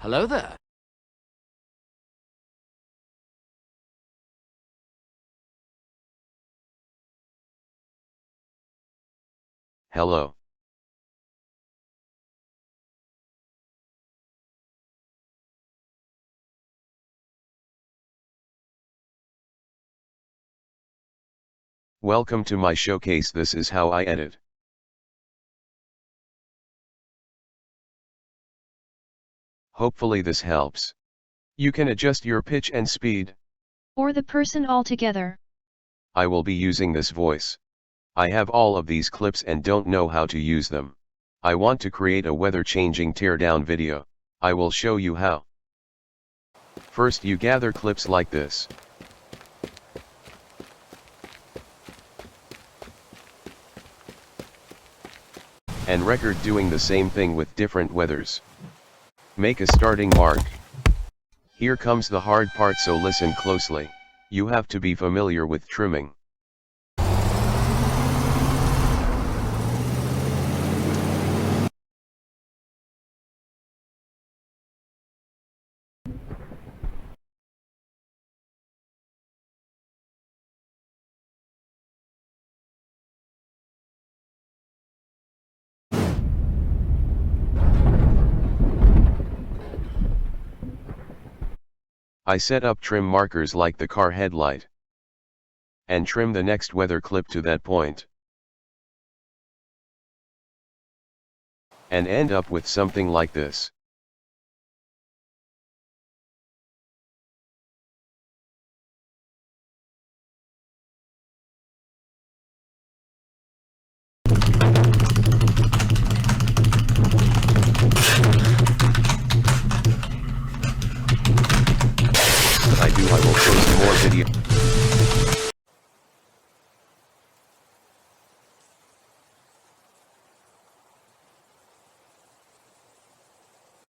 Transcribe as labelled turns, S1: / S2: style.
S1: Hello there.
S2: Hello. Welcome to my showcase. This is how I edit. Hopefully this helps. You can adjust your pitch and speed.
S3: Or the person altogether.
S2: I will be using this voice. I have all of these clips and don't know how to use them. I want to create a weather changing teardown video. I will show you how. First you gather clips like this. And record doing the same thing with different weathers. Make a starting mark. Here comes the hard part, so listen closely. You have to be familiar with trimming. I set up trim markers like the car headlight. And trim the next weather clip to that point. And end up with something like this.